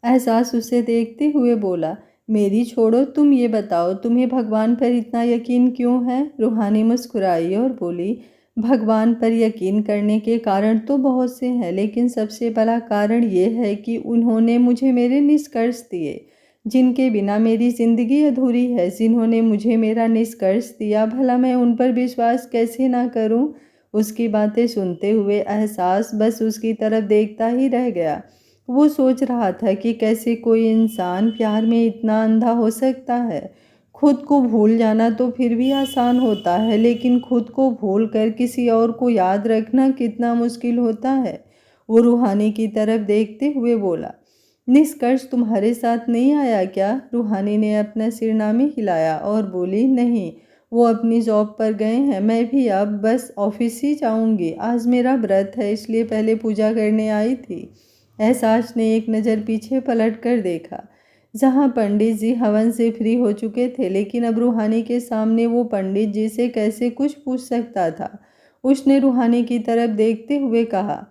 एहसास उसे देखते हुए बोला, मेरी छोड़ो, तुम ये बताओ तुम्हें भगवान पर इतना यकीन क्यों है? रूहानी मुस्कुराई और बोली, भगवान पर यकीन करने के कारण तो बहुत से हैं, लेकिन सबसे बड़ा कारण ये है कि उन्होंने मुझे मेरे निष्कर्ष दिए जिनके बिना मेरी ज़िंदगी अधूरी है। जिन्होंने मुझे मेरा निष्कर्ष दिया, भला मैं उन पर विश्वास कैसे ना करूं? उसकी बातें सुनते हुए एहसास बस उसकी तरफ देखता ही रह गया। वो सोच रहा था कि कैसे कोई इंसान प्यार में इतना अंधा हो सकता है। खुद को भूल जाना तो फिर भी आसान होता है, लेकिन खुद को भूल कर किसी और को याद रखना कितना मुश्किल होता है। वो रूहानी की तरफ देखते हुए बोला, निष्कर्ष तुम्हारे साथ नहीं आया क्या? रूहानी ने अपना सिरनामे हिलाया और बोली, नहीं, वो अपनी जॉब पर गए हैं। मैं भी अब बस ऑफिस ही जाऊंगी। आज मेरा व्रत है, इसलिए पहले पूजा करने आई थी। एहसास ने एक नज़र पीछे पलट कर देखा जहाँ पंडित जी हवन से फ्री हो चुके थे, लेकिन अब रूहानी के सामने वो पंडित जी से कैसे कुछ पूछ सकता था। उसने रूहानी की तरफ देखते हुए कहा,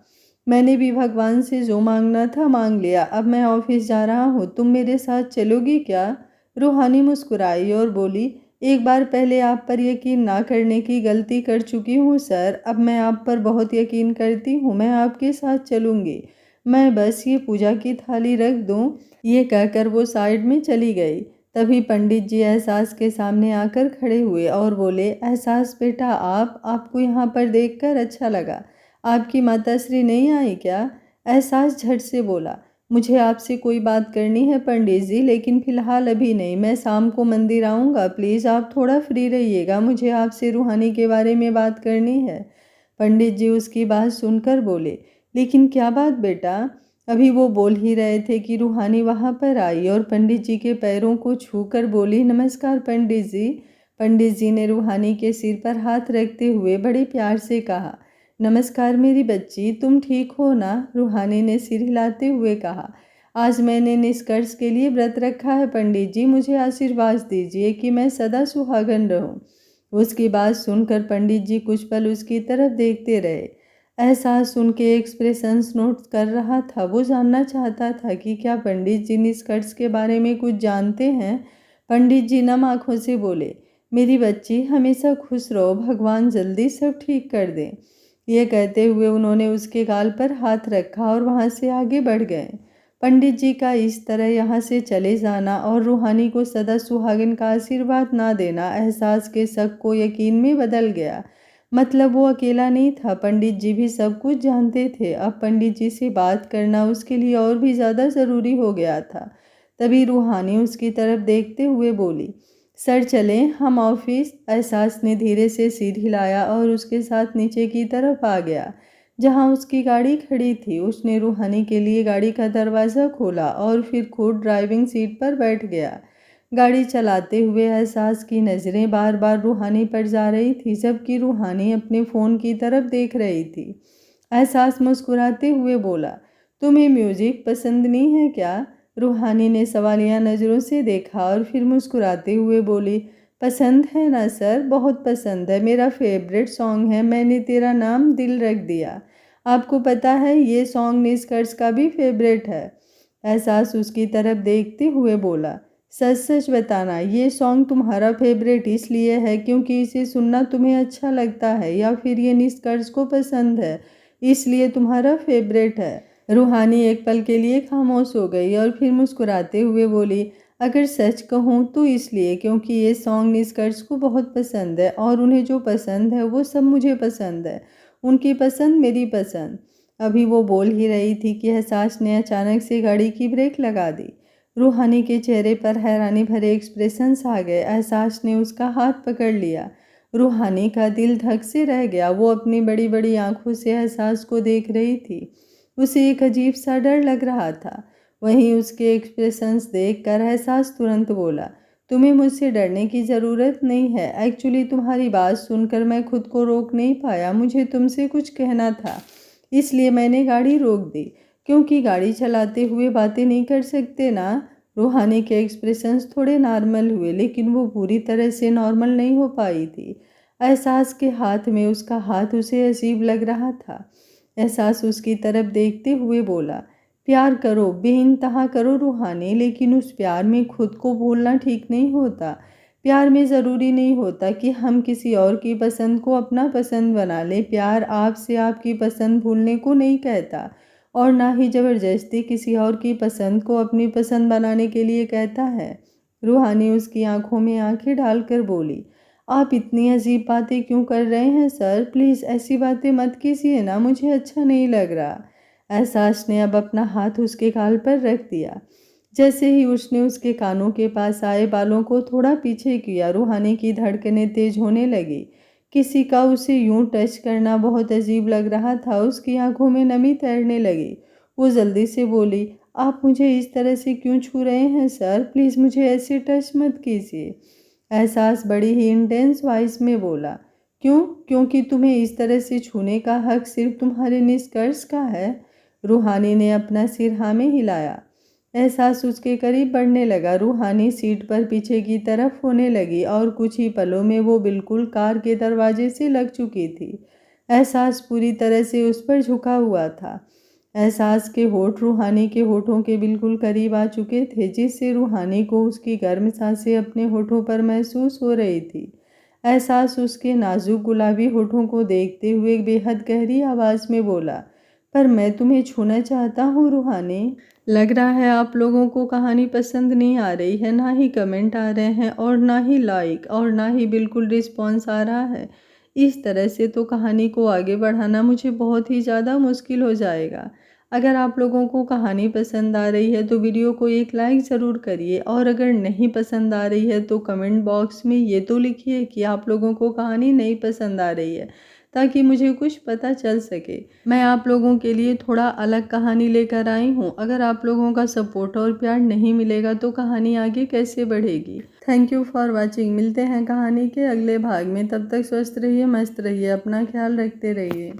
मैंने भी भगवान से जो मांगना था मांग लिया। अब मैं ऑफिस जा रहा हूँ, तुम मेरे साथ चलोगी क्या? रूहानी मुस्कुराई और बोली, एक बार पहले आप पर यकीन ना करने की गलती कर चुकी हूँ सर। अब मैं आप पर बहुत यकीन करती हूँ। मैं आपके साथ चलूँगी। मैं बस ये पूजा की थाली रख दूँ। ये कहकर वो साइड में चली गई। तभी पंडित जी एहसास के सामने आकर खड़े हुए और बोले, एहसास बेटा, आपको यहाँ पर देखकर अच्छा लगा। आपकी माताश्री नहीं आई क्या? एहसास झट से बोला, मुझे आपसे कोई बात करनी है पंडित जी, लेकिन फ़िलहाल अभी नहीं। मैं शाम को मंदिर आऊँगा। प्लीज़ आप थोड़ा फ्री रहिएगा, मुझे आपसे रूहानी के बारे में बात करनी है। पंडित जी उसकी बात सुनकर बोले, लेकिन क्या बात बेटा? अभी वो बोल ही रहे थे कि रूहानी वहाँ पर आई और पंडित जी के पैरों को छूकर बोली, नमस्कार पंडित जी। पंडित जी ने रूहानी के सिर पर हाथ रखते हुए बड़े प्यार से कहा, नमस्कार मेरी बच्ची, तुम ठीक हो ना? रूहानी ने सिर हिलाते हुए कहा, आज मैंने निष्कर्ष के लिए व्रत रखा है पंडित जी, मुझे आशीर्वाद दीजिए कि मैं सदा सुहागन रहूं। उसकी बात सुनकर पंडित जी कुछ पल उसकी तरफ देखते रहे। एहसास उनके एक्सप्रेशंस नोट कर रहा था। वो जानना चाहता था कि क्या पंडित जी निष्कर्ष के बारे में कुछ जानते हैं। पंडित जी नम आंखों से बोले, मेरी बच्ची हमेशा खुश रहो, भगवान जल्दी सब ठीक कर दें। ये कहते हुए उन्होंने उसके गाल पर हाथ रखा और वहाँ से आगे बढ़ गए। पंडित जी का इस तरह यहाँ से चले जाना और रूहानी को सदा सुहागिन का आशीर्वाद ना देना एहसास के शक को यकीन में बदल गया। मतलब वो अकेला नहीं था, पंडित जी भी सब कुछ जानते थे। अब पंडित जी से बात करना उसके लिए और भी ज़्यादा ज़रूरी हो गया था। तभी रूहानी उसकी तरफ देखते हुए बोली, सर चलें हम ऑफिस। एहसास ने धीरे से सिर हिलाया और उसके साथ नीचे की तरफ आ गया जहां उसकी गाड़ी खड़ी थी। उसने रूहानी के लिए गाड़ी का दरवाज़ा खोला और फिर खुद ड्राइविंग सीट पर बैठ गया। गाड़ी चलाते हुए एहसास की नज़रें बार बार रूहानी पर जा रही थी, जबकि रूहानी अपने फ़ोन की तरफ देख रही थी। एहसास मुस्कुराते हुए बोला, तुम्हें म्यूज़िक पसंद नहीं है क्या? रूहानी ने सवालिया नज़रों से देखा और फिर मुस्कुराते हुए बोली, पसंद है ना सर, बहुत पसंद है, मेरा फेवरेट सॉन्ग है, मैंने तेरा नाम दिल रख दिया। आपको पता है ये सॉन्ग निष्कर्ष का भी फेवरेट है। एहसास उसकी तरफ देखते हुए बोला, सच सच बताना, ये सॉन्ग तुम्हारा फेवरेट इसलिए है क्योंकि इसे सुनना तुम्हें अच्छा लगता है या फिर ये निष्कर्ष को पसंद है इसलिए तुम्हारा फेवरेट है? रूहानी एक पल के लिए खामोश हो गई और फिर मुस्कुराते हुए बोली, अगर सच कहूँ तो इसलिए क्योंकि ये सॉन्ग निष्कर्ष को बहुत पसंद है और उन्हें जो पसंद है वो सब मुझे पसंद है, उनकी पसंद मेरी पसंद। अभी वो बोल ही रही थी कि एहसास ने अचानक से गाड़ी की ब्रेक लगा दी। रूहानी के चेहरे पर हैरानी भरे एक्सप्रेशंस आ गए। एहसास ने उसका हाथ पकड़ लिया। रूहानी का दिल धक से रह गया। वो अपनी बड़ी बड़ी आंखों से एहसास को देख रही थी। उसे एक अजीब सा डर लग रहा था। वहीं उसके एक्सप्रेशंस देखकर एहसास तुरंत बोला, तुम्हें मुझसे डरने की ज़रूरत नहीं है। एक्चुअली तुम्हारी बात सुनकर मैं खुद को रोक नहीं पाया। मुझे तुमसे कुछ कहना था इसलिए मैंने गाड़ी रोक दी। क्योंकि गाड़ी चलाते हुए बातें नहीं कर सकते ना। रूहानी के एक्सप्रेशंस थोड़े नॉर्मल हुए लेकिन वो पूरी तरह से नॉर्मल नहीं हो पाई थी। एहसास के हाथ में उसका हाथ उसे अजीब लग रहा था। एहसास उसकी तरफ देखते हुए बोला, प्यार करो, बेइंतहा करो रूहानी, लेकिन उस प्यार में खुद को भूलना ठीक नहीं होता। प्यार में ज़रूरी नहीं होता कि हम किसी और की पसंद को अपना पसंद बना लें। प्यार आपसे आपकी पसंद भूलने को नहीं कहता और ना ही ज़बरदस्ती किसी और की पसंद को अपनी पसंद बनाने के लिए कहता है। रूहानी उसकी आंखों में आंखें डालकर बोली, आप इतनी अजीब बातें क्यों कर रहे हैं सर? प्लीज़ ऐसी बातें मत कीजिए ना, मुझे अच्छा नहीं लग रहा। एहसास ने अब अपना हाथ उसके गाल पर रख दिया। जैसे ही उसने उसके कानों के पास आए बालों को थोड़ा पीछे किया, रूहानी की धड़कनें तेज होने लगी। किसी का उसे यूं टच करना बहुत अजीब लग रहा था। उसकी आंखों में नमी तैरने लगी। वो जल्दी से बोली, आप मुझे इस तरह से क्यों छू रहे हैं सर? प्लीज़ मुझे ऐसे टच मत कीजिए। एहसास बड़ी ही इंटेंस वॉइस में बोला, क्यों? क्योंकि तुम्हें इस तरह से छूने का हक सिर्फ तुम्हारे निष्कर्ष का है। रूहानी ने अपना सिर हाँ में हिलाया। एहसास उसके करीब बढ़ने लगा। रूहानी सीट पर पीछे की तरफ होने लगी और कुछ ही पलों में वो बिल्कुल कार के दरवाजे से लग चुकी थी। एहसास पूरी तरह से उस पर झुका हुआ था। एहसास के होठ रूहानी के होठों के बिल्कुल करीब आ चुके थे, जिससे रूहानी को उसकी गर्म सांसें अपने होठों पर महसूस हो रही थी। एहसास उसके नाजुक गुलाबी होठों को देखते हुए बेहद गहरी आवाज़ में बोला, पर मैं तुम्हें छूना चाहता हूँ रूहानी। लग रहा है आप लोगों को कहानी पसंद नहीं आ रही है, ना ही कमेंट आ रहे हैं और ना ही लाइक और ना ही बिल्कुल रिस्पॉन्स आ रहा है। इस तरह से तो कहानी को आगे बढ़ाना मुझे बहुत ही ज़्यादा मुश्किल हो जाएगा। अगर आप लोगों को कहानी पसंद आ रही है तो वीडियो को एक लाइक ज़रूर करिए और अगर नहीं पसंद आ रही है तो कमेंट बॉक्स में ये तो लिखिए कि आप लोगों को कहानी नहीं पसंद आ रही है, ताकि मुझे कुछ पता चल सके। मैं आप लोगों के लिए थोड़ा अलग कहानी लेकर आई हूँ। अगर आप लोगों का सपोर्ट और प्यार नहीं मिलेगा तो कहानी आगे कैसे बढ़ेगी। Thank you for watching. मिलते हैं कहानी के अगले भाग में। तब तक स्वस्थ रहिए, मस्त रहिए, अपना ख्याल रखते रहिए।